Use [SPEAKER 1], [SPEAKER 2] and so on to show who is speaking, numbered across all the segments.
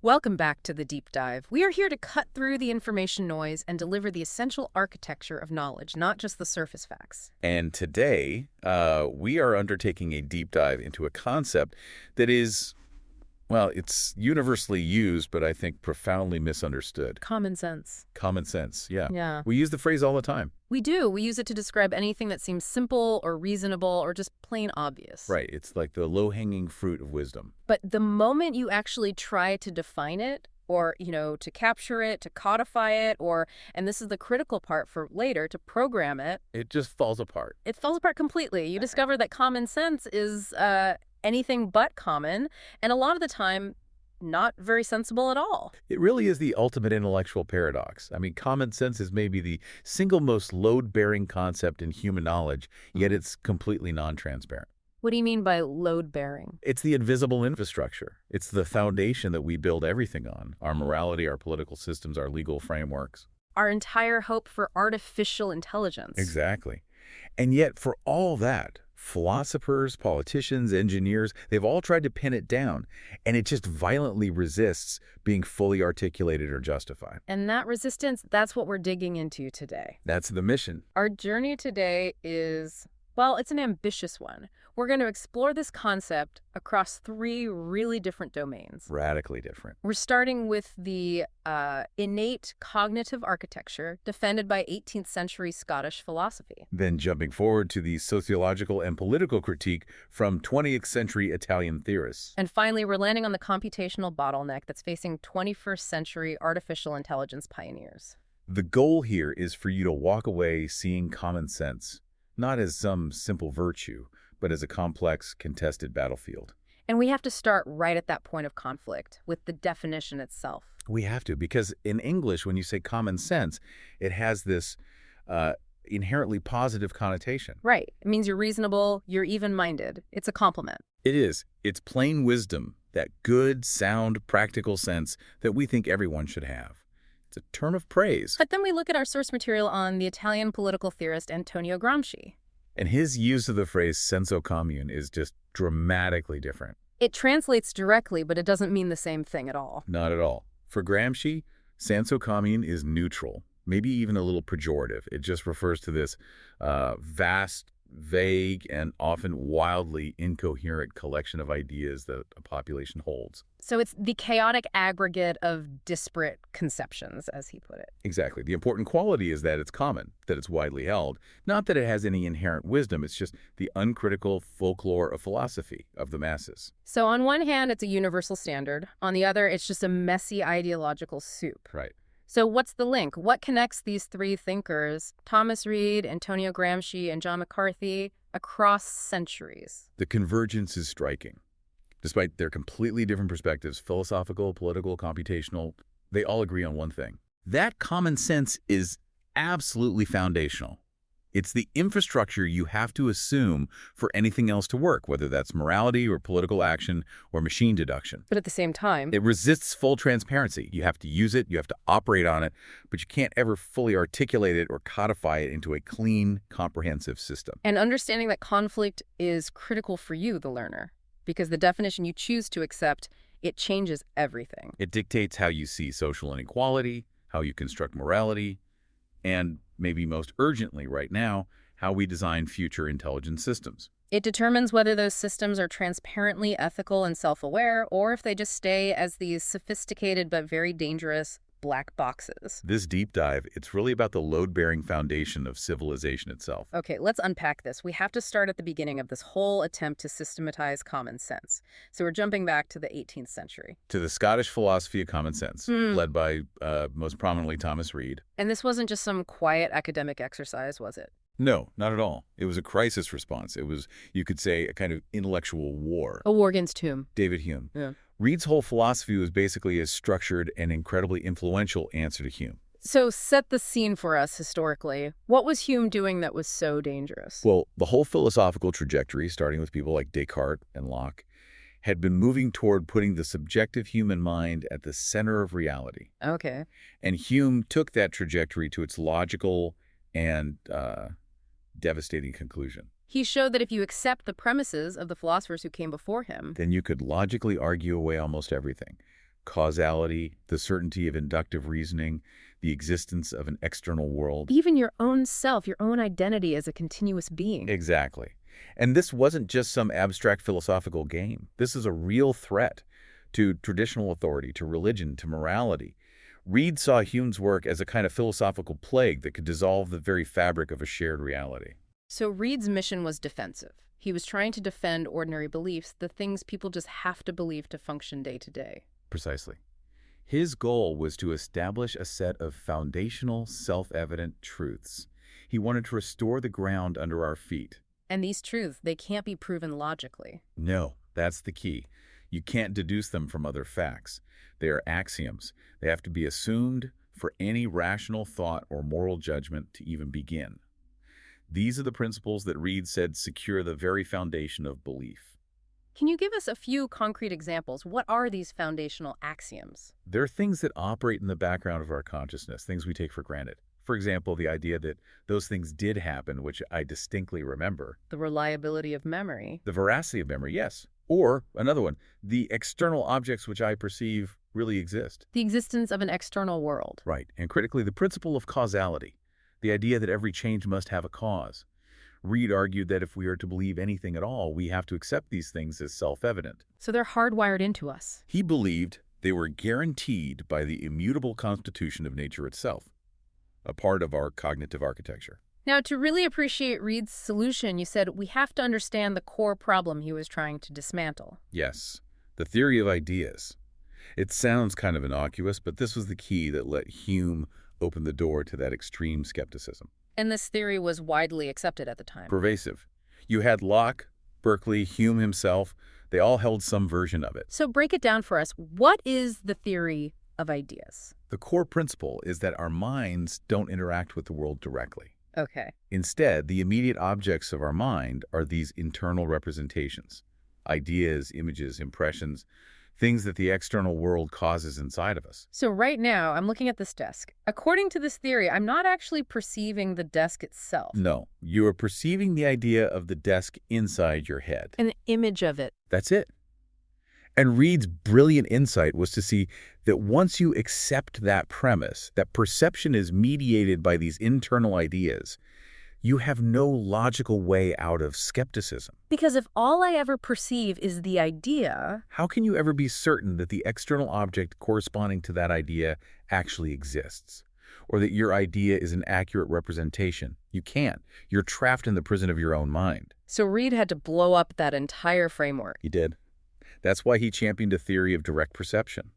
[SPEAKER 1] Welcome back to the deep dive. We are here to cut through the information noise and deliver the essential architecture of knowledge, not just the surface facts.
[SPEAKER 2] And today, we are undertaking a deep dive into a concept that is, well, it's universally used, but I think profoundly misunderstood.
[SPEAKER 1] Common sense.
[SPEAKER 2] Common sense, yeah.
[SPEAKER 1] Yeah.
[SPEAKER 2] We use the phrase all the time.
[SPEAKER 1] We do. We use it to describe anything that seems simple or reasonable or just plain obvious.
[SPEAKER 2] Right, it's like the low-hanging fruit of wisdom.
[SPEAKER 1] But the moment you actually try to define it, or, to capture it, to codify it, and this is the critical part for later, to program it,
[SPEAKER 2] It just falls apart.
[SPEAKER 1] it falls apart completely. You discover that common sense is anything but common, and a lot of the time, not very sensible at all.
[SPEAKER 2] It really is the ultimate intellectual paradox. I mean, common sense is maybe the single most load-bearing concept in human knowledge, yet it's completely non-transparent.
[SPEAKER 1] What do you mean by load-bearing?
[SPEAKER 2] It's the invisible infrastructure. It's the foundation that we build everything on. Our morality, our political systems, our legal frameworks.
[SPEAKER 1] Our entire hope for artificial intelligence.
[SPEAKER 2] Exactly. And yet, for all that, philosophers, politicians, engineers, they've all tried to pin it down, and it just violently resists being fully articulated or justified.
[SPEAKER 1] And that resistance, that's what we're digging into today.
[SPEAKER 2] That's the mission.
[SPEAKER 1] Our journey today is, well, it's an ambitious one. We're going to explore this concept across three really different domains.
[SPEAKER 2] Radically different.
[SPEAKER 1] We're starting with the innate cognitive architecture defended by 18th century Scottish philosophy.
[SPEAKER 2] Then jumping forward to the sociological and political critique from 20th century Italian theorists.
[SPEAKER 1] And finally, we're landing on the computational bottleneck that's facing 21st century artificial intelligence pioneers.
[SPEAKER 2] The goal here is for you to walk away seeing common sense, not as some simple virtue, but as a complex, contested battlefield.
[SPEAKER 1] And we have to start right at that point of conflict, with the definition itself.
[SPEAKER 2] We have to, because in English, when you say common sense, it has this inherently positive connotation.
[SPEAKER 1] Right. It means you're reasonable, you're even-minded. It's a compliment.
[SPEAKER 2] It is. It's plain wisdom, that good, sound, practical sense that we think everyone should have. It's a term of praise.
[SPEAKER 1] But then we look at our source material on the Italian political theorist Antonio Gramsci.
[SPEAKER 2] And his use of the phrase senso comune is just dramatically different.
[SPEAKER 1] It translates directly, but it doesn't mean the same thing at all.
[SPEAKER 2] Not at all. For Gramsci, senso comune is neutral, maybe even a little pejorative. It just refers to this vast, vague, and often wildly incoherent collection of ideas that a population holds.
[SPEAKER 1] So it's the chaotic aggregate of disparate conceptions, as he put it.
[SPEAKER 2] Exactly. The important quality is that it's common, that it's widely held, not that it has any inherent wisdom. It's just the uncritical folklore of philosophy of the masses.
[SPEAKER 1] So on one hand, it's a universal standard. On the other, it's just a messy ideological soup.
[SPEAKER 2] Right.
[SPEAKER 1] So what's the link? What connects these three thinkers, Thomas Reid, Antonio Gramsci, and John McCarthy, across centuries?
[SPEAKER 2] The convergence is striking. Despite their completely different perspectives, philosophical, political, computational, they all agree on one thing. That common sense is absolutely foundational. It's the infrastructure you have to assume for anything else to work, whether that's morality or political action or machine deduction.
[SPEAKER 1] But at the same time,
[SPEAKER 2] It resists full transparency. You have to use it, you have to operate on it, but you can't ever fully articulate it or codify it into a clean, comprehensive system.
[SPEAKER 1] and understanding that conflict is critical for you, the learner, because the definition you choose to accept, it changes everything.
[SPEAKER 2] It dictates how you see social inequality, how you construct morality, and maybe most urgently right now, how we design future intelligent systems.
[SPEAKER 1] It determines whether those systems are transparently ethical and self-aware, or if they just stay as these sophisticated but very dangerous black boxes.
[SPEAKER 2] This deep dive, it's really about the load-bearing foundation of civilization itself.
[SPEAKER 1] Okay, let's unpack this. We have to start at the beginning of this whole attempt to systematize common sense. So we're jumping back to the 18th century.
[SPEAKER 2] To the Scottish philosophy of common sense, led by most prominently Thomas Reid.
[SPEAKER 1] And this wasn't just some quiet academic exercise, was it?
[SPEAKER 2] No, not at all. It was a crisis response. It was, you could say, a kind of intellectual war.
[SPEAKER 1] A war against whom?
[SPEAKER 2] David Hume.
[SPEAKER 1] Yeah.
[SPEAKER 2] Reid's whole philosophy was basically a structured and incredibly influential answer to Hume.
[SPEAKER 1] So set the scene for us historically. What was Hume doing that was so dangerous?
[SPEAKER 2] Well, the whole philosophical trajectory, starting with people like Descartes and Locke, had been moving toward putting the subjective human mind at the center of reality.
[SPEAKER 1] Okay.
[SPEAKER 2] And Hume took that trajectory to its logical and devastating conclusion.
[SPEAKER 1] He showed that if you accept the premises of the philosophers who came before him,
[SPEAKER 2] Then you could logically argue away almost everything. causality, the certainty of inductive reasoning, the existence of an external world.
[SPEAKER 1] Even your own self, your own identity as a continuous being.
[SPEAKER 2] Exactly. And this wasn't just some abstract philosophical game. This is a real threat to traditional authority, to religion, to morality. Reid saw Hume's work as a kind of philosophical plague that could dissolve the very fabric of a shared reality.
[SPEAKER 1] So Reid's mission was defensive. He was trying to defend ordinary beliefs, the things people just have to believe to function day to day.
[SPEAKER 2] Precisely. His goal was to establish a set of foundational, self-evident truths. He wanted to restore the ground under our feet.
[SPEAKER 1] And these truths, they can't be proven logically.
[SPEAKER 2] No, that's the key. You can't deduce them from other facts. They are axioms. They have to be assumed for any rational thought or moral judgment to even begin. These are the principles that Reid said secure the very foundation of belief.
[SPEAKER 1] Can you give us a few concrete examples? What are these foundational axioms?
[SPEAKER 2] They're things that operate in the background of our consciousness, things we take for granted. For example, the idea that those things did happen, which I distinctly remember.
[SPEAKER 1] The reliability of memory.
[SPEAKER 2] The veracity of memory, yes. Or, another one, the external objects which I perceive really exist.
[SPEAKER 1] The existence of an external world.
[SPEAKER 2] Right. And critically, the principle of causality, the idea that every change must have a cause. Reid argued that if we are to believe anything at all, we have to accept these things as self-evident.
[SPEAKER 1] So they're hardwired into us.
[SPEAKER 2] He believed they were guaranteed by the immutable constitution of nature itself, a part of our cognitive architecture.
[SPEAKER 1] Now, to really appreciate Reid's solution, you said we have to understand the core problem he was trying to dismantle.
[SPEAKER 2] Yes, the theory of ideas. It sounds kind of innocuous, but this was the key that let Hume open the door to that extreme skepticism.
[SPEAKER 1] And this theory was widely accepted at the time.
[SPEAKER 2] Pervasive. You had Locke, Berkeley, Hume himself. They all held some version of it.
[SPEAKER 1] So break it down for us. What is the theory of ideas?
[SPEAKER 2] The core principle is that our minds don't interact with the world directly.
[SPEAKER 1] Okay.
[SPEAKER 2] Instead, the immediate objects of our mind are these internal representations, ideas, images, impressions, things that the external world causes inside of us.
[SPEAKER 1] So right now, I'm looking at this desk. According to this theory, I'm not actually perceiving the desk itself.
[SPEAKER 2] No, you are perceiving the idea of the desk inside your head.
[SPEAKER 1] An image of it.
[SPEAKER 2] That's it. And Reid's brilliant insight was to see that once you accept that premise, that perception is mediated by these internal ideas, you have no logical way out of skepticism.
[SPEAKER 1] Because if all I ever perceive is the idea,
[SPEAKER 2] how can you ever be certain that the external object corresponding to that idea actually exists? Or that your idea is an accurate representation? You can't. You're trapped in the prison of your own mind.
[SPEAKER 1] So Reid had to blow up that entire framework.
[SPEAKER 2] He did. That's why he championed a theory of direct perception.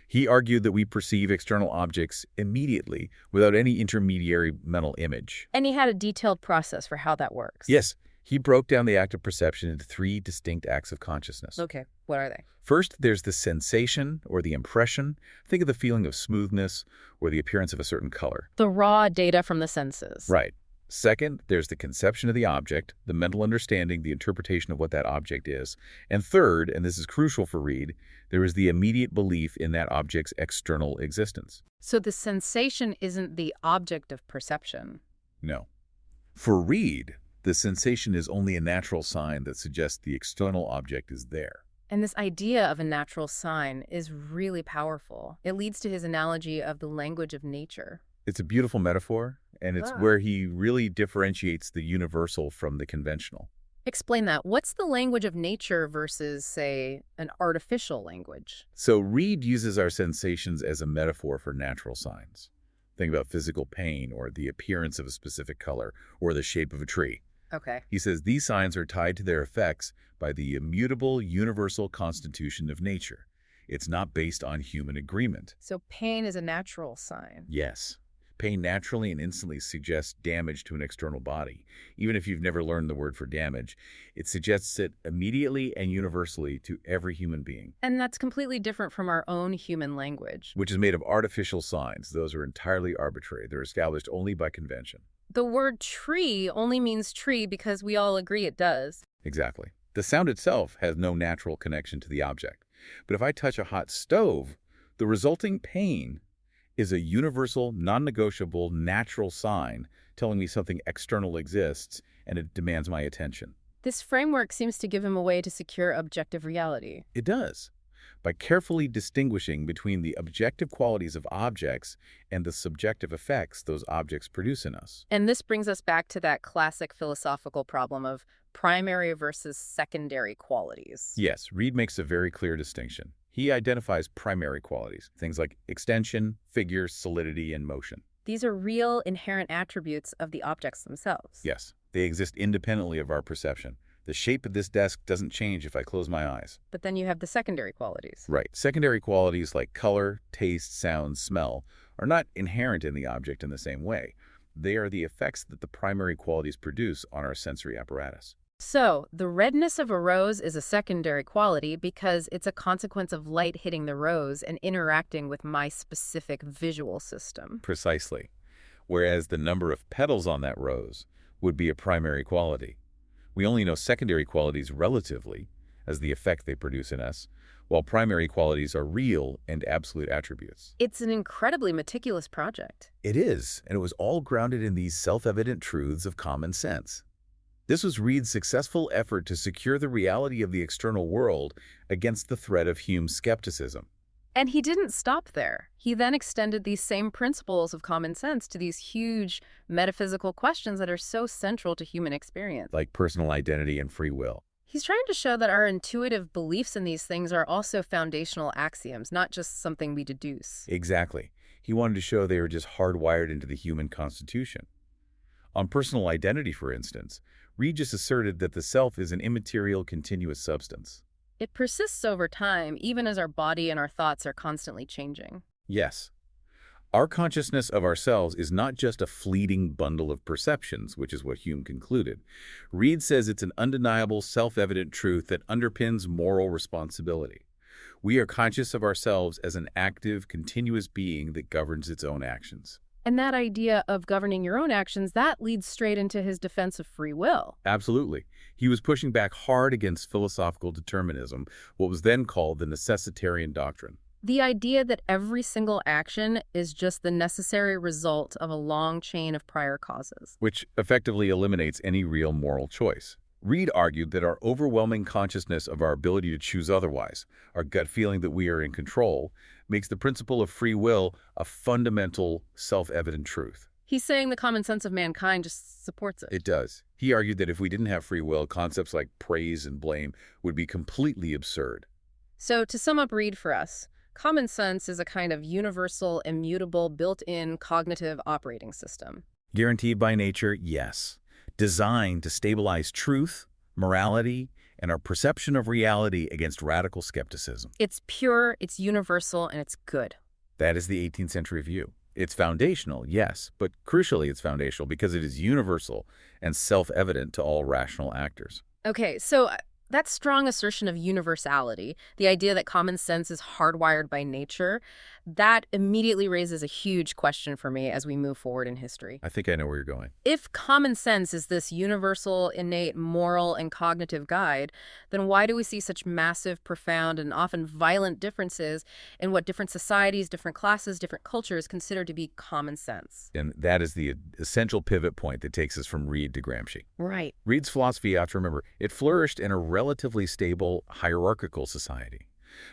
[SPEAKER 2] He argued that we perceive external objects immediately without any intermediary mental image.
[SPEAKER 1] And he had a detailed process for how that works.
[SPEAKER 2] Yes, he broke down the act of perception into 3 distinct acts of consciousness.
[SPEAKER 1] Okay, what are they?
[SPEAKER 2] First, there's the sensation or the impression. Think of the feeling of smoothness or the appearance of a certain color.
[SPEAKER 1] The raw data from the senses.
[SPEAKER 2] Right. Second, there's the conception of the object, the mental understanding, the interpretation of what that object is. And third, and this is crucial for Reid, there is the immediate belief in that object's external existence.
[SPEAKER 1] So the sensation isn't the object of perception.
[SPEAKER 2] No. For Reid, the sensation is only a natural sign that suggests the external object is there.
[SPEAKER 1] And this idea of a natural sign is really powerful. It leads to his analogy of the language of nature.
[SPEAKER 2] It's a beautiful metaphor, and it's where he really differentiates the universal from the conventional.
[SPEAKER 1] Explain that. What's the language of nature versus, say, an artificial language?
[SPEAKER 2] So Reid uses our sensations as a metaphor for natural signs. Think about physical pain or the appearance of a specific color or the shape of a tree.
[SPEAKER 1] Okay.
[SPEAKER 2] He says these signs are tied to their effects by the immutable universal constitution of nature. It's not based on human agreement.
[SPEAKER 1] So pain is a natural sign.
[SPEAKER 2] Yes. Pain naturally and instantly suggests damage to an external body. Even if you've never learned the word for damage, it suggests it immediately and universally to every human being.
[SPEAKER 1] And that's completely different from our own human language.
[SPEAKER 2] Which is made of artificial signs. Those are entirely arbitrary. They're established only by convention.
[SPEAKER 1] The word tree only means tree because we all agree it does.
[SPEAKER 2] Exactly. The sound itself has no natural connection to the object. But if I touch a hot stove, the resulting pain is a universal, non-negotiable, natural sign telling me something external exists and it demands my attention.
[SPEAKER 1] This framework seems to give him a way to secure objective reality.
[SPEAKER 2] It does. by carefully distinguishing between the objective qualities of objects and the subjective effects those objects produce in us.
[SPEAKER 1] And this brings us back to that classic philosophical problem of primary versus secondary qualities.
[SPEAKER 2] Yes, Reed makes a very clear distinction. He identifies primary qualities, things like extension, figure, solidity, and motion.
[SPEAKER 1] These are real, inherent attributes of the objects themselves.
[SPEAKER 2] Yes, they exist independently of our perception. The shape of this desk doesn't change if I close my eyes.
[SPEAKER 1] But then you have the secondary qualities.
[SPEAKER 2] Right. Secondary qualities like color, taste, sound, smell are not inherent in the object in the same way. They are the effects that the primary qualities produce on our sensory apparatus.
[SPEAKER 1] So, the redness of a rose is a secondary quality because it's a consequence of light hitting the rose and interacting with my specific visual system.
[SPEAKER 2] Precisely. Whereas the number of petals on that rose would be a primary quality. We only know secondary qualities relatively, as the effect they produce in us, while primary qualities are real and absolute attributes.
[SPEAKER 1] It's an incredibly meticulous project.
[SPEAKER 2] It is, and it was all grounded in these self-evident truths of common sense. This was Reed's successful effort to secure the reality of the external world against the threat of Hume's skepticism.
[SPEAKER 1] And he didn't stop there. He then extended these same principles of common sense to these huge metaphysical questions that are so central to human experience.
[SPEAKER 2] Like personal identity and free will.
[SPEAKER 1] He's trying to show that our intuitive beliefs in these things are also foundational axioms, not just something we deduce.
[SPEAKER 2] Exactly. He wanted to show they were just hardwired into the human constitution. On personal identity, for instance, Reed just asserted that the self is an immaterial, continuous substance.
[SPEAKER 1] It persists over time, even as our body and our thoughts are constantly changing.
[SPEAKER 2] Yes. Our consciousness of ourselves is not just a fleeting bundle of perceptions, which is what Hume concluded. Reed says it's an undeniable, self-evident truth that underpins moral responsibility. We are conscious of ourselves as an active, continuous being that governs its own actions.
[SPEAKER 1] And that idea of governing your own actions, that leads straight into his defense of free will.
[SPEAKER 2] Absolutely. He was pushing back hard against philosophical determinism, what was then called the necessitarian doctrine.
[SPEAKER 1] The idea that every single action is just the necessary result of a long chain of prior causes.
[SPEAKER 2] Which effectively eliminates any real moral choice. Reed argued that our overwhelming consciousness of our ability to choose otherwise, our gut feeling that we are in control, makes the principle of free will a fundamental, self-evident truth.
[SPEAKER 1] He's saying the common sense of mankind just supports it.
[SPEAKER 2] It does. He argued that if we didn't have free will, concepts like praise and blame would be completely absurd.
[SPEAKER 1] So to sum up Reed for us, common sense is a kind of universal, immutable, built-in cognitive operating system.
[SPEAKER 2] Guaranteed by nature, yes. Designed to stabilize truth, morality, and our perception of reality against radical skepticism.
[SPEAKER 1] It's pure, it's universal, and it's good.
[SPEAKER 2] That is the 18th century view. It's foundational, yes, but crucially it's foundational because it is universal and self-evident to all rational actors.
[SPEAKER 1] Okay, so that strong assertion of universality, the idea that common sense is hardwired by nature, that immediately raises a huge question for me as we move forward in history.
[SPEAKER 2] I think I know where you're going.
[SPEAKER 1] If common sense is this universal, innate, moral, and cognitive guide, then why do we see such massive, profound, and often violent differences in what different societies, different classes, different cultures consider to be common sense?
[SPEAKER 2] And that is the essential pivot point that takes us from Reed to Gramsci.
[SPEAKER 1] Right.
[SPEAKER 2] Reed's philosophy, you have to remember, it flourished in a relatively stable, hierarchical society.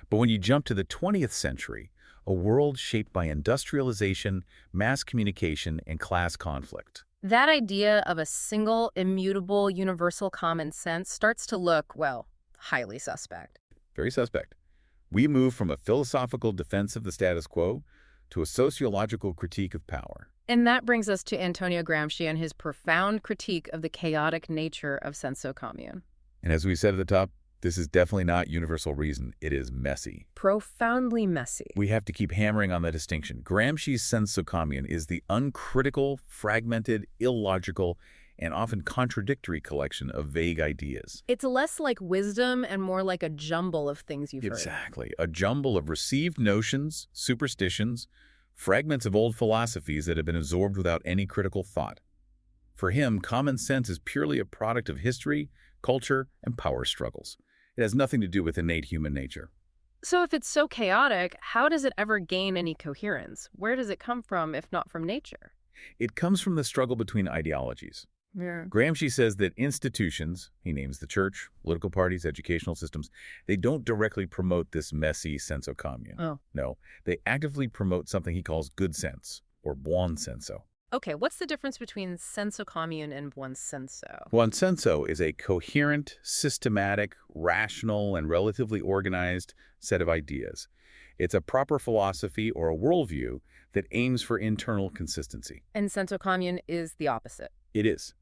[SPEAKER 2] But when you jump to the 20th century, a world shaped by industrialization, mass communication, and class conflict.
[SPEAKER 1] That idea of a single, immutable, universal common sense starts to look, well, highly suspect.
[SPEAKER 2] Very suspect. We move from a philosophical defense of the status quo to a sociological critique of power.
[SPEAKER 1] And that brings us to Antonio Gramsci and his profound critique of the chaotic nature of senso comune.
[SPEAKER 2] And as we said at the top, this is definitely not universal reason. It is messy.
[SPEAKER 1] Profoundly messy.
[SPEAKER 2] We have to keep hammering on the distinction. Gramsci's senso comune is the uncritical, fragmented, illogical, and often contradictory collection of vague ideas.
[SPEAKER 1] It's less like wisdom and more like a jumble of things you've heard.
[SPEAKER 2] Exactly. A jumble of received notions, superstitions, fragments of old philosophies that have been absorbed without any critical thought. For him, common sense is purely a product of history, culture, and power struggles. It has nothing to do with innate human nature.
[SPEAKER 1] So if it's so chaotic, how does it ever gain any coherence? Where does it come from if not from nature?
[SPEAKER 2] It comes from the struggle between ideologies.
[SPEAKER 1] Yeah.
[SPEAKER 2] Gramsci says that institutions, he names the church, political parties, educational systems, they don't directly promote this messy senso commune.
[SPEAKER 1] Oh.
[SPEAKER 2] No, they actively promote something he calls good sense, or buon senso.
[SPEAKER 1] Okay, what's the difference between senso commune and buon senso?
[SPEAKER 2] Buon senso is a coherent, systematic, rational, and relatively organized set of ideas. It's a proper philosophy or a worldview that aims for internal consistency.
[SPEAKER 1] And senso commune is the opposite.
[SPEAKER 2] It is.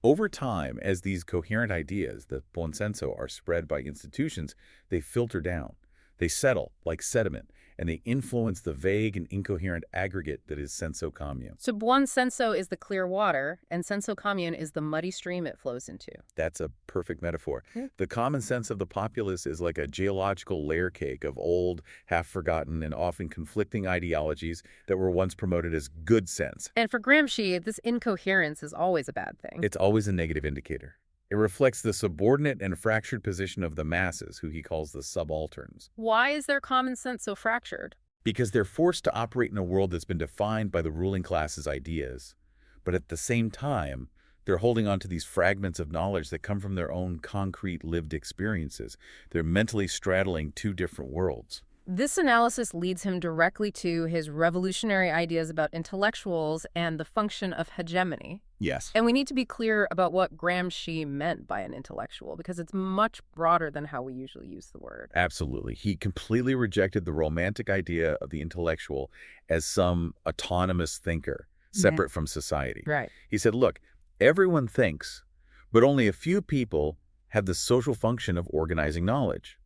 [SPEAKER 2] Over time, as these coherent ideas, the buon senso, are spread by institutions, they filter down. They settle like sediment, and they influence the vague and incoherent aggregate that is senso commune.
[SPEAKER 1] So buon senso is the clear water, and senso commune is the muddy stream it flows into.
[SPEAKER 2] That's a perfect metaphor.
[SPEAKER 1] Yeah.
[SPEAKER 2] The common sense of the populace is like a geological layer cake of old, half-forgotten, and often conflicting ideologies that were once promoted as good sense.
[SPEAKER 1] And for Gramsci, this incoherence is always a bad thing.
[SPEAKER 2] It's always a negative indicator. It reflects the subordinate and fractured position of the masses, who he calls the subalterns.
[SPEAKER 1] Why is their common sense so fractured?
[SPEAKER 2] Because they're forced to operate in a world that's been defined by the ruling class's ideas. But at the same time, they're holding on to these fragments of knowledge that come from their own concrete lived experiences. They're mentally straddling two different worlds.
[SPEAKER 1] This analysis leads him directly to his revolutionary ideas about intellectuals and the function of hegemony.
[SPEAKER 2] Yes.
[SPEAKER 1] And we need to be clear about what Gramsci meant by an intellectual, because it's much broader than how we usually use the word.
[SPEAKER 2] Absolutely. He completely rejected the romantic idea of the intellectual as some autonomous thinker, separate from society.
[SPEAKER 1] Right.
[SPEAKER 2] He said, look, everyone thinks, but only a few people have the social function of organizing knowledge.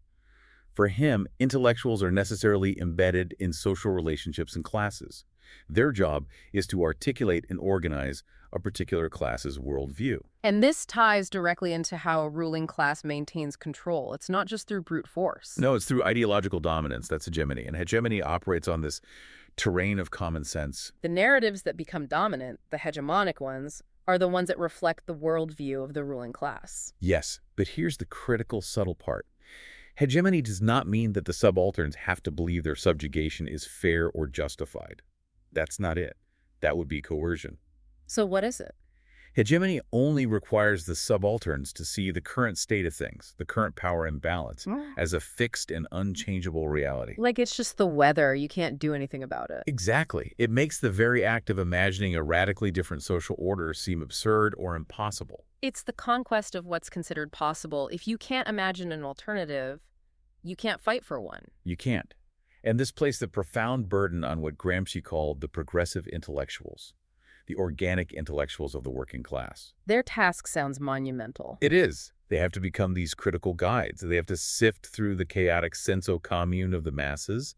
[SPEAKER 2] For him, intellectuals are necessarily embedded in social relationships and classes. Their job is to articulate and organize a particular class's worldview.
[SPEAKER 1] And this ties directly into how a ruling class maintains control. It's not just through brute force.
[SPEAKER 2] No, it's through ideological dominance. That's hegemony. And hegemony operates on this terrain of common sense.
[SPEAKER 1] The narratives that become dominant, the hegemonic ones, are the ones that reflect the worldview of the ruling class.
[SPEAKER 2] Yes, but here's the critical, subtle part. Hegemony does not mean that the subalterns have to believe their subjugation is fair or justified. That's not it. That would be coercion.
[SPEAKER 1] So what is it?
[SPEAKER 2] Hegemony only requires the subalterns to see the current state of things, the current power imbalance, as a fixed and unchangeable reality.
[SPEAKER 1] Like it's just the weather. You can't do anything about it.
[SPEAKER 2] Exactly. It makes the very act of imagining a radically different social order seem absurd or impossible.
[SPEAKER 1] It's the conquest of what's considered possible. If you can't imagine an alternative, you can't fight for one.
[SPEAKER 2] You can't. And this placed a profound burden on what Gramsci called the progressive intellectuals, the organic intellectuals of the working class.
[SPEAKER 1] Their task sounds monumental.
[SPEAKER 2] It is. They have to become these critical guides. They have to sift through the chaotic senso commune of the masses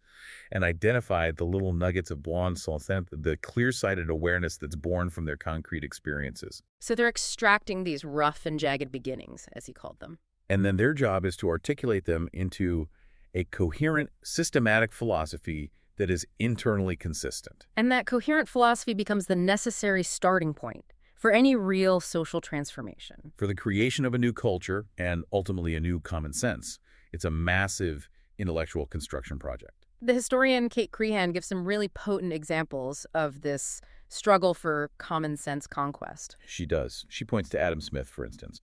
[SPEAKER 2] and identify the little nuggets of buon senso, the clear-sighted awareness that's born from their concrete experiences.
[SPEAKER 1] So they're extracting these rough and jagged beginnings, as he called them.
[SPEAKER 2] And then their job is to articulate them into a coherent, systematic philosophy that is internally consistent.
[SPEAKER 1] And that coherent philosophy becomes the necessary starting point for any real social transformation.
[SPEAKER 2] For the creation of a new culture and ultimately a new common sense, it's a massive intellectual construction project.
[SPEAKER 1] The historian Kate Crehan gives some really potent examples of this struggle for common sense conquest.
[SPEAKER 2] She does. She points to Adam Smith, for instance.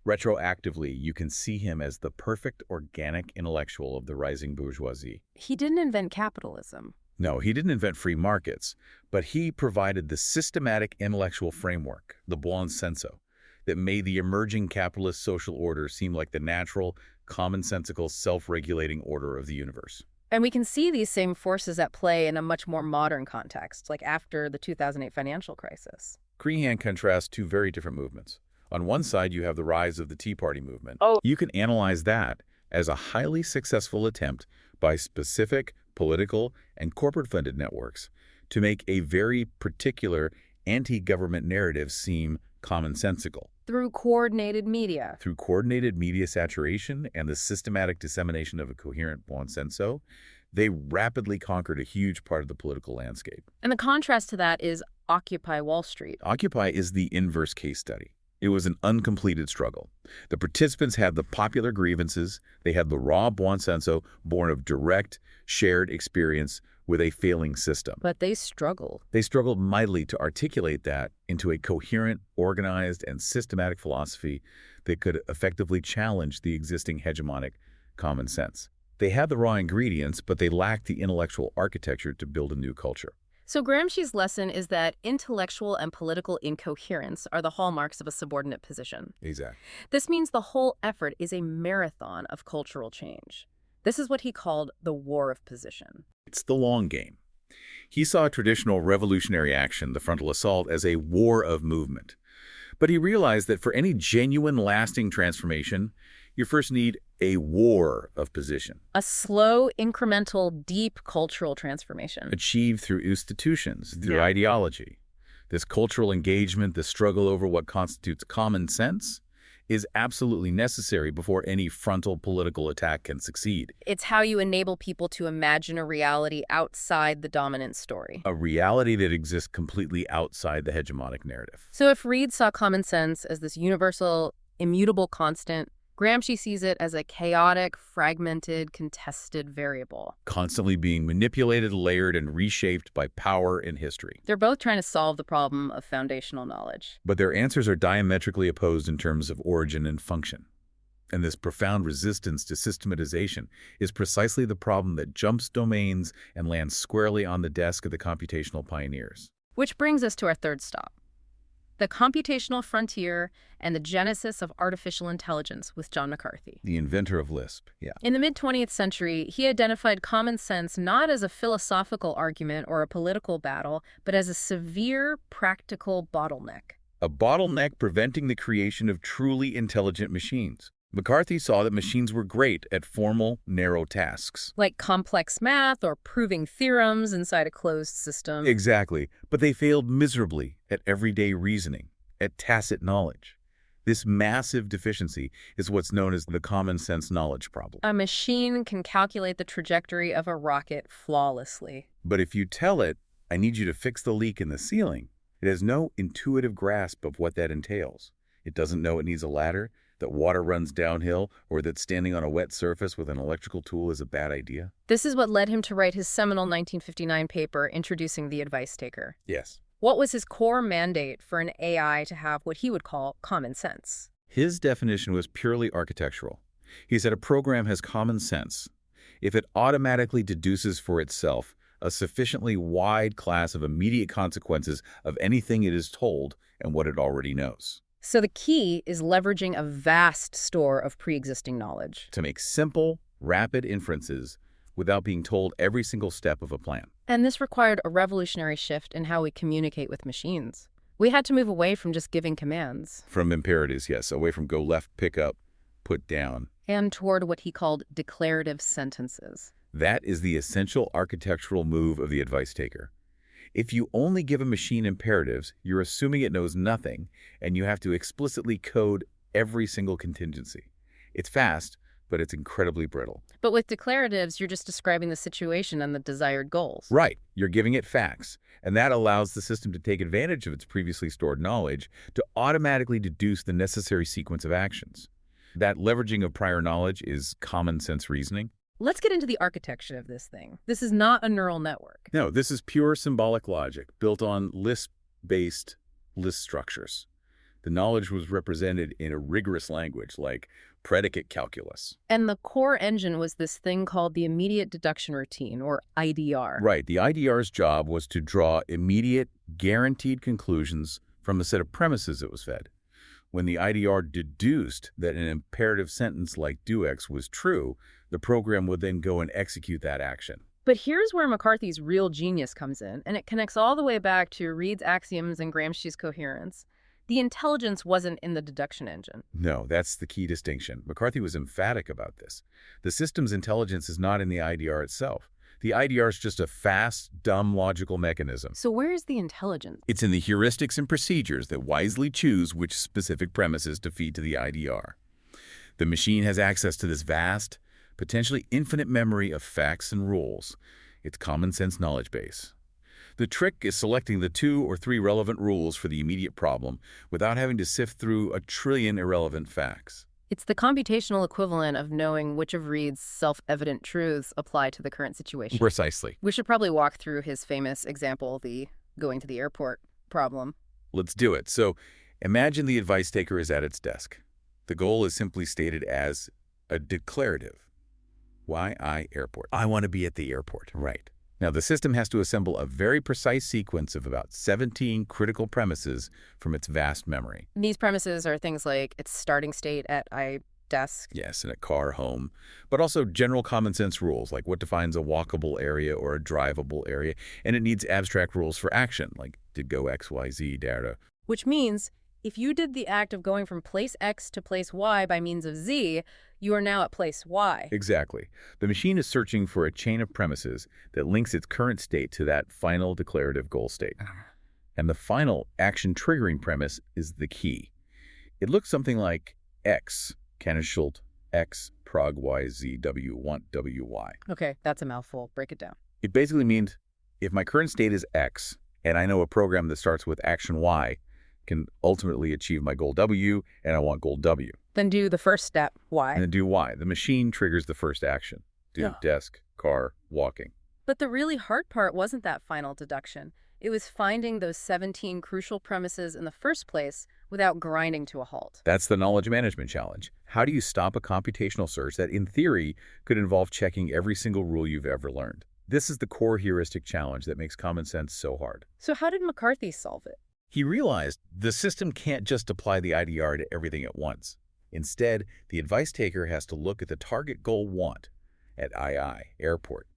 [SPEAKER 2] Retroactively, you can see him as the perfect organic intellectual of the rising bourgeoisie.
[SPEAKER 1] He didn't invent capitalism.
[SPEAKER 2] No, he didn't invent free markets, but he provided the systematic intellectual framework, the buon senso, that made the emerging capitalist social order seem like the natural, commonsensical, self-regulating order of the universe.
[SPEAKER 1] And we can see these same forces at play in a much more modern context, like after the 2008 financial crisis.
[SPEAKER 2] Crehan contrasts two very different movements. On one side, you have the rise of the Tea Party movement. You can analyze that as a highly successful attempt by specific political and corporate-funded networks to make a very particular anti-government narrative seem commonsensical.
[SPEAKER 1] Through coordinated media.
[SPEAKER 2] Through coordinated media saturation and the systematic dissemination of a coherent buon senso, they rapidly conquered a huge part of the political landscape.
[SPEAKER 1] And the contrast to that is Occupy Wall Street.
[SPEAKER 2] Occupy is the inverse case study. It was an uncompleted struggle. The participants had the popular grievances. They had the raw buon senso born of direct, shared experience with a failing system.
[SPEAKER 1] But they struggle.
[SPEAKER 2] They struggled mightily to articulate that into a coherent, organized, and systematic philosophy that could effectively challenge the existing hegemonic common sense. They had the raw ingredients, but they lacked the intellectual architecture to build a new culture.
[SPEAKER 1] So Gramsci's lesson is that intellectual and political incoherence are the hallmarks of a subordinate position.
[SPEAKER 2] Exactly.
[SPEAKER 1] This means the whole effort is a marathon of cultural change. This is what he called the war of position.
[SPEAKER 2] It's the long game. He saw traditional revolutionary action, the frontal assault, as a war of movement. But he realized that for any genuine, lasting transformation, you first need a war of position.
[SPEAKER 1] A slow, incremental, deep cultural transformation.
[SPEAKER 2] Achieved through institutions, through ideology. This cultural engagement, the struggle over what constitutes common sense, is absolutely necessary before any frontal political attack can succeed.
[SPEAKER 1] It's how you enable people to imagine a reality outside the dominant story.
[SPEAKER 2] A reality that exists completely outside the hegemonic narrative.
[SPEAKER 1] So if Reed saw common sense as this universal, immutable constant, Gramsci sees it as a chaotic, fragmented, contested variable.
[SPEAKER 2] Constantly being manipulated, layered, and reshaped by power and history.
[SPEAKER 1] They're both trying to solve the problem of foundational knowledge.
[SPEAKER 2] But their answers are diametrically opposed in terms of origin and function. And this profound resistance to systematization is precisely the problem that jumps domains and lands squarely on the desk of the computational pioneers.
[SPEAKER 1] Which brings us to our third stop. The Computational Frontier and the Genesis of Artificial Intelligence with John McCarthy.
[SPEAKER 2] The inventor of Lisp, yeah.
[SPEAKER 1] In the mid-20th century, he identified common sense not as a philosophical argument or a political battle, but as a severe, practical bottleneck.
[SPEAKER 2] A bottleneck preventing the creation of truly intelligent machines. McCarthy saw that machines were great at formal, narrow tasks.
[SPEAKER 1] Like complex math or proving theorems inside a closed system.
[SPEAKER 2] Exactly, but they failed miserably at everyday reasoning, at tacit knowledge. This massive deficiency is what's known as the common sense knowledge problem.
[SPEAKER 1] A machine can calculate the trajectory of a rocket flawlessly.
[SPEAKER 2] But if you tell it, I need you to fix the leak in the ceiling, it has no intuitive grasp of what that entails. It doesn't know it needs a ladder, that water runs downhill, or that standing on a wet surface with an electrical tool is a bad idea.
[SPEAKER 1] This is what led him to write his seminal 1959 paper introducing the advice taker.
[SPEAKER 2] Yes.
[SPEAKER 1] What was his core mandate for an AI to have what he would call common sense?
[SPEAKER 2] His definition was purely architectural. He said a program has common sense if it automatically deduces for itself a sufficiently wide class of immediate consequences of anything it is told and what it already knows.
[SPEAKER 1] So the key is leveraging a vast store of pre-existing knowledge.
[SPEAKER 2] To make simple, rapid inferences without being told every single step of a plan.
[SPEAKER 1] And this required a revolutionary shift in how we communicate with machines. We had to move away from just giving commands.
[SPEAKER 2] From imperatives, yes, away from go left, pick up, put down.
[SPEAKER 1] And toward what he called declarative sentences.
[SPEAKER 2] That is the essential architectural move of the advice taker. If you only give a machine imperatives, you're assuming it knows nothing, and you have to explicitly code every single contingency. It's fast, but it's incredibly brittle.
[SPEAKER 1] But with declaratives, you're just describing the situation and the desired goals.
[SPEAKER 2] Right. You're giving it facts, and that allows the system to take advantage of its previously stored knowledge to automatically deduce the necessary sequence of actions. That leveraging of prior knowledge is common sense reasoning.
[SPEAKER 1] Let's get into the architecture of this thing. This is not a neural network.
[SPEAKER 2] No, this is pure symbolic logic built on Lisp-based list structures. The knowledge was represented in a rigorous language like predicate calculus.
[SPEAKER 1] And the core engine was this thing called the immediate deduction routine, or IDR.
[SPEAKER 2] Right. The IDR's job was to draw immediate, guaranteed conclusions from a set of premises it was fed. When the IDR deduced that an imperative sentence like do X was true, the program would then go and execute that action.
[SPEAKER 1] But here's where McCarthy's real genius comes in, and it connects all the way back to Reed's axioms and Gramsci's coherence. The intelligence wasn't in the deduction engine.
[SPEAKER 2] No, that's the key distinction. McCarthy was emphatic about this. The system's intelligence is not in the IDR itself. The IDR is just a fast, dumb logical mechanism.
[SPEAKER 1] So where is the intelligence?
[SPEAKER 2] It's in the heuristics and procedures that wisely choose which specific premises to feed to the IDR. The machine has access to this vast, potentially infinite memory of facts and rules, its common sense knowledge base. The trick is selecting the 2 or 3 relevant rules for the immediate problem without having to sift through a trillion irrelevant facts.
[SPEAKER 1] It's the computational equivalent of knowing which of Reed's self-evident truths apply to the current situation.
[SPEAKER 2] Precisely.
[SPEAKER 1] We should probably walk through his famous example, the going to the airport problem.
[SPEAKER 2] Let's do it. So imagine the advice taker is at its desk. The goal is simply stated as a declarative. Why I airport? I want to be at the airport. Right. Now, the system has to assemble a very precise sequence of about 17 critical premises from its vast memory.
[SPEAKER 1] These premises are things like its starting state at I desk.
[SPEAKER 2] Yes, in a car, home, but also general common sense rules, like what defines a walkable area or a drivable area, and it needs abstract rules for action, like did go X, Y, Z, data.
[SPEAKER 1] Which means if you did the act of going from place X to place Y by means of Z, you are now at place Y.
[SPEAKER 2] Exactly. The machine is searching for a chain of premises that links its current state to that final declarative goal state. And the final action-triggering premise is the key. It looks something like X, Schult, X, prog Y, Z, W, want, W, Y.
[SPEAKER 1] Okay, that's a mouthful. Break it down.
[SPEAKER 2] It basically means if my current state is X, and I know a program that starts with action Y can ultimately achieve my goal W, and I want goal W.
[SPEAKER 1] Then do the first step, Y.
[SPEAKER 2] And then do Y. The machine triggers the first action. Do desk, car, walking.
[SPEAKER 1] But the really hard part wasn't that final deduction. It was finding those 17 crucial premises in the first place without grinding to a halt.
[SPEAKER 2] That's the knowledge management challenge. How do you stop a computational search that, in theory, could involve checking every single rule you've ever learned? This is the core heuristic challenge that makes common sense so hard.
[SPEAKER 1] So how did McCarthy solve it?
[SPEAKER 2] He realized the system can't just apply the IDR to everything at once. Instead, the advice taker has to look at the target goal want at II, airport,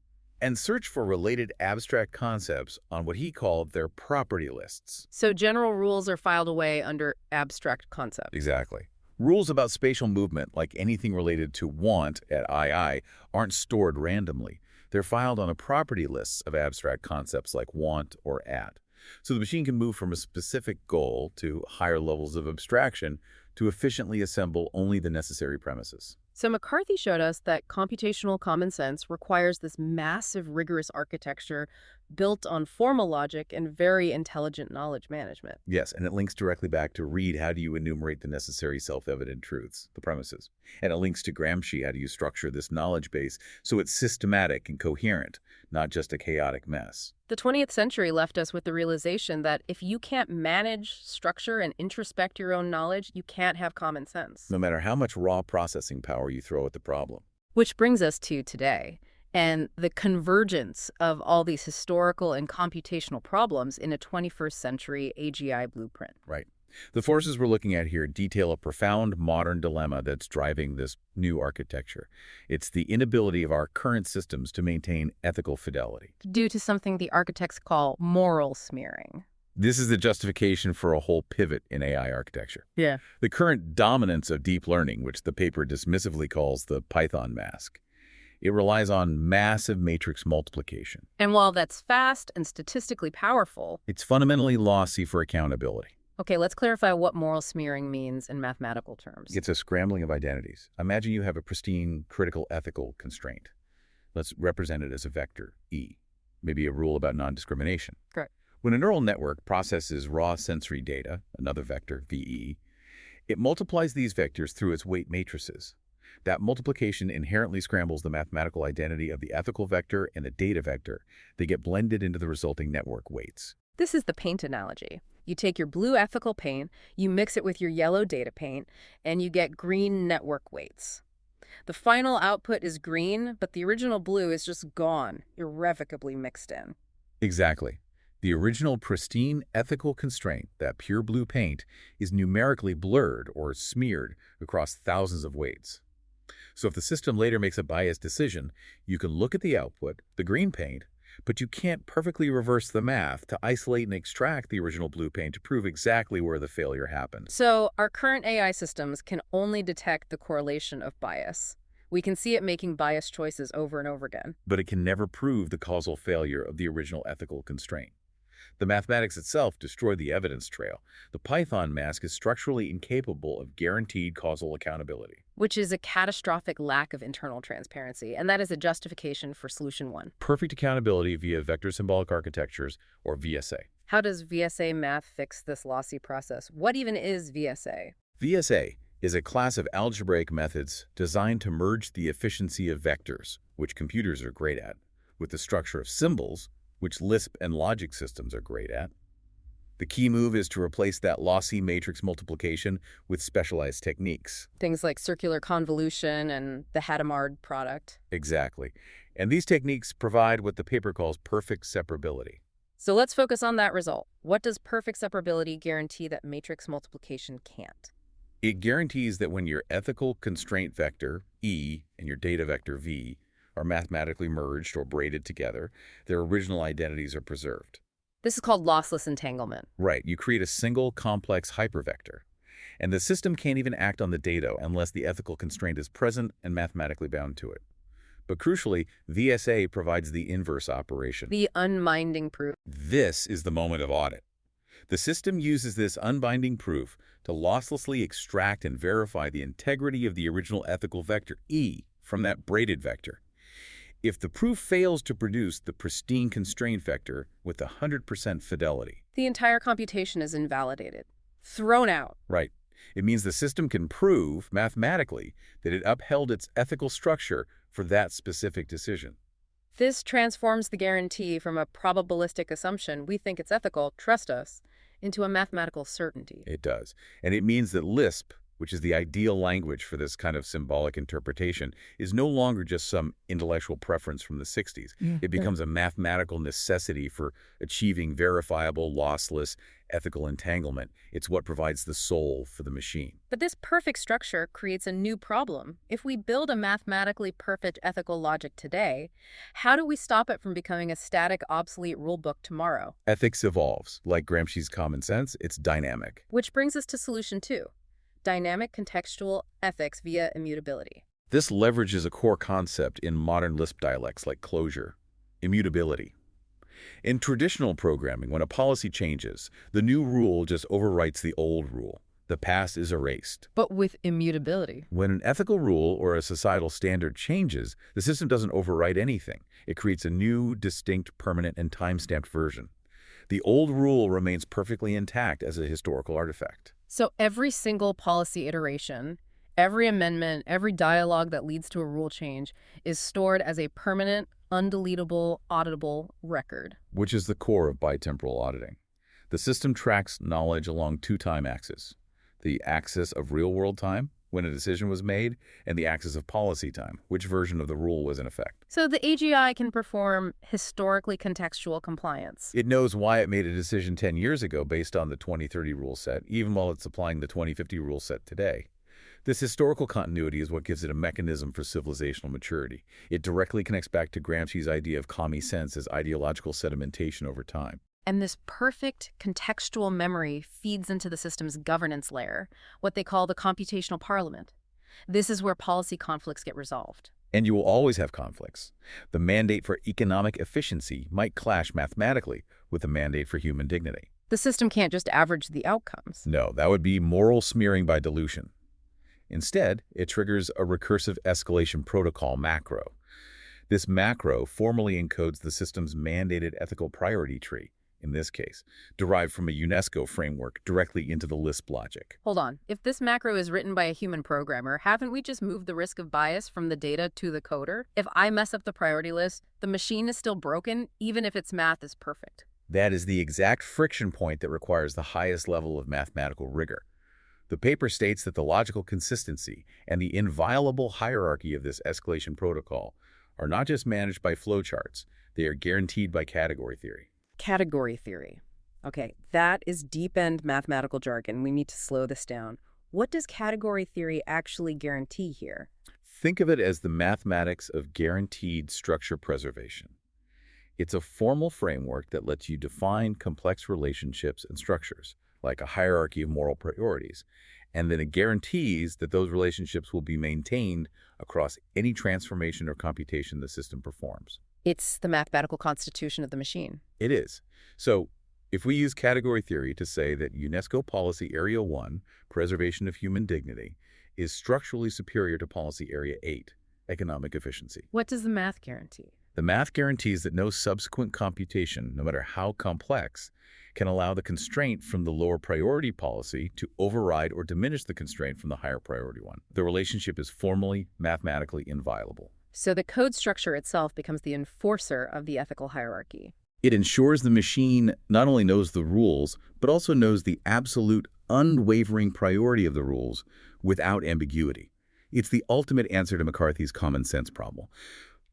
[SPEAKER 2] and search for related abstract concepts on what he called their property lists.
[SPEAKER 1] So general rules are filed away under abstract concepts.
[SPEAKER 2] Exactly. Rules about spatial movement, like anything related to want at II, aren't stored randomly. They're filed on a property list of abstract concepts like want or at. So the machine can move from a specific goal to higher levels of abstraction to efficiently assemble only the necessary premises.
[SPEAKER 1] So McCarthy showed us that computational common sense requires this massive, rigorous architecture built on formal logic and very intelligent knowledge management.
[SPEAKER 2] Yes, and it links directly back to Reed, how do you enumerate the necessary self-evident truths, the premises. And it links to Gramsci, how do you structure this knowledge base so it's systematic and coherent, not just a chaotic mess.
[SPEAKER 1] The 20th century left us with the realization that if you can't manage, structure, and introspect your own knowledge, you can't have common sense.
[SPEAKER 2] No matter how much raw processing power you throw at the problem.
[SPEAKER 1] Which brings us to today, and the convergence of all these historical and computational problems in a 21st century AGI blueprint.
[SPEAKER 2] Right. The forces we're looking at here detail a profound modern dilemma that's driving this new architecture. It's the inability of our current systems to maintain ethical fidelity.
[SPEAKER 1] Due to something the architects call moral smearing.
[SPEAKER 2] This is the justification for a whole pivot in AI architecture.
[SPEAKER 1] Yeah.
[SPEAKER 2] The current dominance of deep learning, which the paper dismissively calls the Python mask, it relies on massive matrix multiplication.
[SPEAKER 1] And while that's fast and statistically powerful,
[SPEAKER 2] it's fundamentally lossy for accountability.
[SPEAKER 1] Okay, let's clarify what moral smearing means in mathematical terms.
[SPEAKER 2] It's a scrambling of identities. Imagine you have a pristine, critical, ethical constraint. Let's represent it as a vector, E, maybe a rule about non-discrimination.
[SPEAKER 1] Correct.
[SPEAKER 2] When a neural network processes raw sensory data, another vector, VE, it multiplies these vectors through its weight matrices. That multiplication inherently scrambles the mathematical identity of the ethical vector and the data vector. They get blended into the resulting network weights.
[SPEAKER 1] This is the paint analogy. You take your blue ethical paint, you mix it with your yellow data paint, and you get green network weights. The final output is green, but the original blue is just gone, irrevocably mixed in.
[SPEAKER 2] Exactly. The original pristine ethical constraint, that pure blue paint, is numerically blurred or smeared across thousands of weights. So if the system later makes a biased decision, you can look at the output, the green paint, but you can't perfectly reverse the math to isolate and extract the original blue paint to prove exactly where the failure happened.
[SPEAKER 1] So our current AI systems can only detect the correlation of bias. We can see it making biased choices over and over again.
[SPEAKER 2] But it can never prove the causal failure of the original ethical constraint. The mathematics itself destroyed the evidence trail. The Python mask is structurally incapable of guaranteed causal accountability.
[SPEAKER 1] Which is a catastrophic lack of internal transparency, and that is a justification for solution one.
[SPEAKER 2] Perfect accountability via Vector Symbolic Architectures, or VSA.
[SPEAKER 1] How does VSA math fix this lossy process? What even is VSA?
[SPEAKER 2] VSA is a class of algebraic methods designed to merge the efficiency of vectors, which computers are great at, with the structure of symbols, which Lisp and logic systems are great at. The key move is to replace that lossy matrix multiplication with specialized techniques.
[SPEAKER 1] Things like circular convolution and the Hadamard product.
[SPEAKER 2] Exactly. And these techniques provide what the paper calls perfect separability.
[SPEAKER 1] So let's focus on that result. What does perfect separability guarantee that matrix multiplication can't?
[SPEAKER 2] It guarantees that when your ethical constraint vector, E, and your data vector, V, are mathematically merged or braided together, their original identities are preserved.
[SPEAKER 1] This is called lossless entanglement.
[SPEAKER 2] Right, you create a single complex hypervector. And the system can't even act on the data unless the ethical constraint is present and mathematically bound to it. But crucially, VSA provides the inverse operation.
[SPEAKER 1] The unbinding proof.
[SPEAKER 2] This is the moment of audit. The system uses this unbinding proof to losslessly extract and verify the integrity of the original ethical vector E from that braided vector. If the proof fails to produce the pristine constraint vector with 100% fidelity,
[SPEAKER 1] The entire computation is invalidated. Thrown out.
[SPEAKER 2] right, it means the system can prove mathematically that it upheld its ethical structure for that specific decision.
[SPEAKER 1] This transforms the guarantee from a probabilistic assumption, we think it's ethical, trust us, into a mathematical certainty.
[SPEAKER 2] It does. And it means that Lisp, which is the ideal language for this kind of symbolic interpretation, is no longer just some intellectual preference from the 60s. It becomes a mathematical necessity for achieving verifiable, lossless, ethical entanglement. It's what provides the soul for the machine.
[SPEAKER 1] But this perfect structure creates a new problem. If we build a mathematically perfect ethical logic today, how do we stop it from becoming a static, obsolete rulebook tomorrow?
[SPEAKER 2] Ethics evolves. Like Gramsci's common sense, it's dynamic.
[SPEAKER 1] Which brings us to solution 2. Dynamic contextual ethics via immutability.
[SPEAKER 2] This leverages a core concept in modern Lisp dialects like closure, immutability. In traditional programming, when a policy changes, the new rule just overwrites the old rule. The past is erased.
[SPEAKER 1] But with immutability.
[SPEAKER 2] When an ethical rule or a societal standard changes, the system doesn't overwrite anything. It creates a new, distinct, permanent, and time-stamped version. The old rule remains perfectly intact as a historical artifact.
[SPEAKER 1] So every single policy iteration, every amendment, every dialogue that leads to a rule change is stored as a permanent, undeletable, auditable record.
[SPEAKER 2] Which is the core of bi-temporal auditing. The system tracks knowledge along two time axes: the axis of real-world time, when a decision was made, and the axis of policy time, which version of the rule was in effect.
[SPEAKER 1] So the AGI can perform historically contextual compliance.
[SPEAKER 2] It knows why it made a decision 10 years ago based on the 2030 rule set, even while it's applying the 2050 rule set today. This historical continuity is what gives it a mechanism for civilizational maturity. It directly connects back to Gramsci's idea of common sense as ideological sedimentation over time.
[SPEAKER 1] And this perfect contextual memory feeds into the system's governance layer, what they call the computational parliament. This is where policy conflicts get resolved.
[SPEAKER 2] And you will always have conflicts. The mandate for economic efficiency might clash mathematically with the mandate for human dignity.
[SPEAKER 1] The system can't just average the outcomes.
[SPEAKER 2] No, that would be moral smearing by dilution. Instead, it triggers a recursive escalation protocol macro. This macro formally encodes the system's mandated ethical priority tree, in this case, derived from a UNESCO framework directly into the Lisp logic.
[SPEAKER 1] Hold on. If this macro is written by a human programmer, haven't we just moved the risk of bias from the data to the coder? If I mess up the priority list, the machine is still broken, even if its math is perfect.
[SPEAKER 2] That is the exact friction point that requires the highest level of mathematical rigor. The paper states that the logical consistency and the inviolable hierarchy of this escalation protocol are not just managed by flowcharts, they are guaranteed by category theory.
[SPEAKER 1] Category theory. Okay, that is deep-end mathematical jargon. We need to slow this down. What does category theory actually guarantee here?
[SPEAKER 2] Think of it as the mathematics of guaranteed structure preservation. It's a formal framework that lets you define complex relationships and structures, like a hierarchy of moral priorities, and then it guarantees that those relationships will be maintained across any transformation or computation the system performs.
[SPEAKER 1] It's the mathematical constitution of the machine.
[SPEAKER 2] It is. So, if we use category theory to say that UNESCO Policy Area 1, Preservation of Human Dignity, is structurally superior to Policy Area 8, Economic Efficiency.
[SPEAKER 1] What does the math guarantee?
[SPEAKER 2] The math guarantees that no subsequent computation, no matter how complex, can allow the constraint from the lower priority policy to override or diminish the constraint from the higher priority one. The relationship is formally, mathematically inviolable.
[SPEAKER 1] So the code structure itself becomes the enforcer of the ethical hierarchy.
[SPEAKER 2] It ensures the machine not only knows the rules, but also knows the absolute, unwavering priority of the rules without ambiguity. It's the ultimate answer to McCarthy's common sense problem.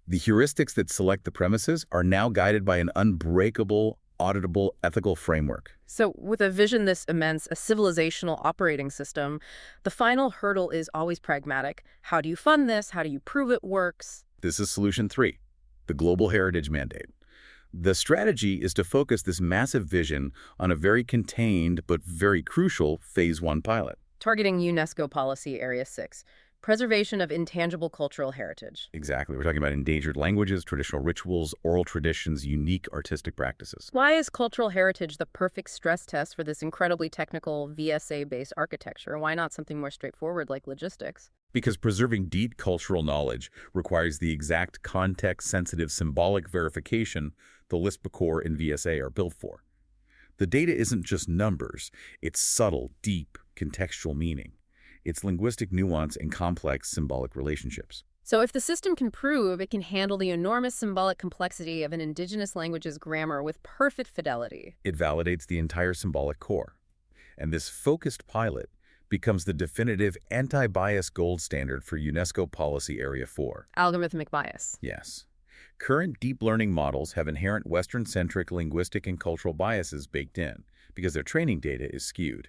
[SPEAKER 2] The heuristics that select the premises are now guided by an unbreakable, auditable ethical framework.
[SPEAKER 1] So with a vision this immense, a civilizational operating system, the final hurdle is always pragmatic. How do you fund this? How do you prove it works?
[SPEAKER 2] This is solution 3, the global heritage mandate. The strategy is to focus this massive vision on a very contained but very crucial Phase 1 pilot.
[SPEAKER 1] Targeting UNESCO Policy Area 6, preservation of intangible cultural heritage.
[SPEAKER 2] Exactly. We're talking about endangered languages, traditional rituals, oral traditions, unique artistic practices.
[SPEAKER 1] Why is cultural heritage the perfect stress test for this incredibly technical VSA-based architecture? Why not something more straightforward like logistics?
[SPEAKER 2] Because preserving deep cultural knowledge requires the exact context-sensitive symbolic verification the Lisp core and VSA are built for. The data isn't just numbers, it's subtle, deep, contextual meaning. It's linguistic nuance and complex symbolic relationships.
[SPEAKER 1] So if the system can prove it can handle the enormous symbolic complexity of an indigenous language's grammar with perfect fidelity,
[SPEAKER 2] It validates the entire symbolic core. And this focused pilot becomes the definitive anti-bias gold standard for UNESCO Policy Area 4.
[SPEAKER 1] algorithmic bias.
[SPEAKER 2] Yes. Current deep learning models have inherent Western-centric linguistic and cultural biases baked in because their training data is skewed.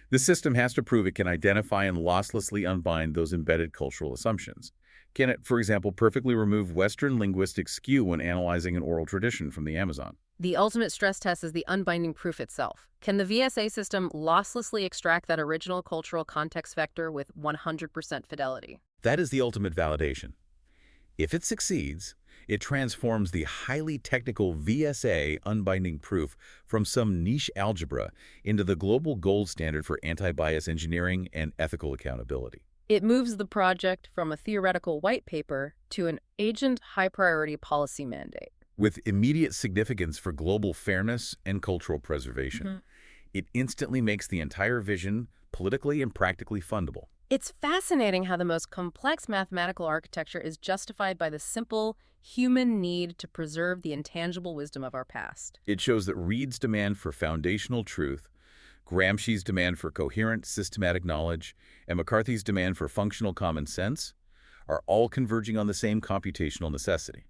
[SPEAKER 2] The system has to prove it can identify and losslessly unbind those embedded cultural assumptions. Can it, for example, perfectly remove Western linguistic skew when analyzing an oral tradition from the Amazon?
[SPEAKER 1] The ultimate stress test is the unbinding proof itself. Can the VSA system losslessly extract that original cultural context vector with 100% fidelity?
[SPEAKER 2] That is the ultimate validation. If it succeeds, it transforms the highly technical VSA unbinding proof from some niche algebra into the global gold standard for anti-bias engineering and ethical accountability.
[SPEAKER 1] It moves the project from a theoretical white paper to an agent high-priority policy mandate.
[SPEAKER 2] With immediate significance for global fairness and cultural preservation, it instantly makes the entire vision politically and practically fundable.
[SPEAKER 1] It's fascinating how the most complex mathematical architecture is justified by the simple human need to preserve the intangible wisdom of our past.
[SPEAKER 2] It shows that Reed's demand for foundational truth, Gramsci's demand for coherent, systematic knowledge, and McCarthy's demand for functional common sense are all converging on the same computational necessity.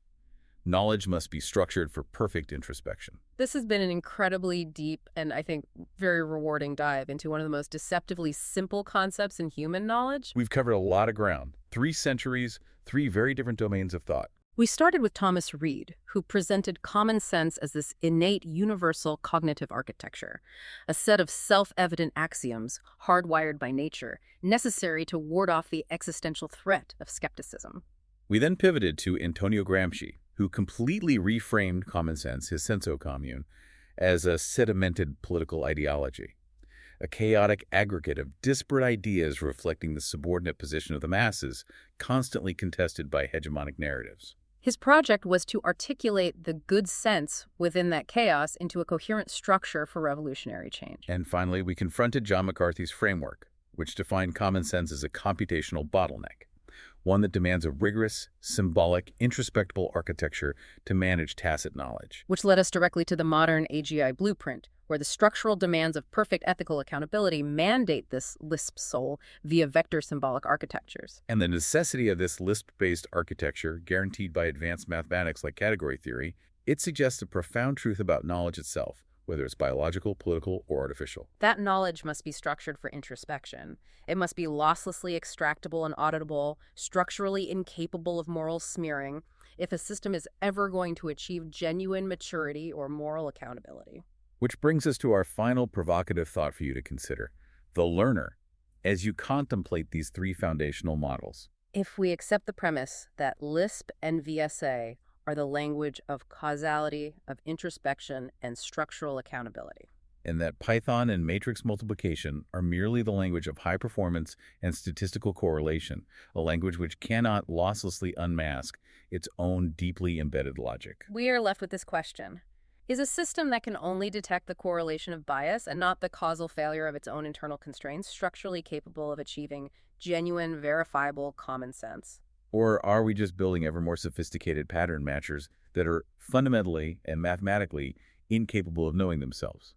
[SPEAKER 2] Knowledge must be structured for perfect introspection.
[SPEAKER 1] This has been an incredibly deep and, I think, very rewarding dive into one of the most deceptively simple concepts in human knowledge.
[SPEAKER 2] We've covered a lot of ground. 3 centuries, 3 very different domains of thought.
[SPEAKER 1] We started with Thomas Reed, who presented common sense as this innate universal cognitive architecture, a set of self-evident axioms hardwired by nature, necessary to ward off the existential threat of skepticism.
[SPEAKER 2] We then pivoted to Antonio Gramsci, who completely reframed common sense, his senso commune, as a sedimented political ideology, a chaotic aggregate of disparate ideas reflecting the subordinate position of the masses, constantly contested by hegemonic narratives.
[SPEAKER 1] His project was to articulate the good sense within that chaos into a coherent structure for revolutionary change.
[SPEAKER 2] And finally, we confronted John McCarthy's framework, which defined common sense as a computational bottleneck, one that demands a rigorous, symbolic, introspectable architecture to manage tacit knowledge.
[SPEAKER 1] Which led us directly to the modern AGI blueprint, where the structural demands of perfect ethical accountability mandate this Lisp soul via vector symbolic architectures.
[SPEAKER 2] And the necessity of this Lisp-based architecture, guaranteed by advanced mathematics like category theory, it suggests a profound truth about knowledge itself, whether it's biological, political, or artificial.
[SPEAKER 1] That knowledge must be structured for introspection. It must be losslessly extractable and auditable, structurally incapable of moral smearing, if a system is ever going to achieve genuine maturity or moral accountability.
[SPEAKER 2] Which brings us to our final provocative thought for you to consider, the learner, as you contemplate these 3 foundational models.
[SPEAKER 1] If we accept the premise that Lisp and VSA are the language of causality, of introspection, and structural accountability.
[SPEAKER 2] and that Python and matrix multiplication are merely the language of high performance and statistical correlation, a language which cannot losslessly unmask its own deeply embedded logic.
[SPEAKER 1] We are left with this question. Is a system that can only detect the correlation of bias and not the causal failure of its own internal constraints structurally capable of achieving genuine, verifiable common sense?
[SPEAKER 2] Or are we just building ever more sophisticated pattern matchers that are fundamentally and mathematically incapable of knowing themselves?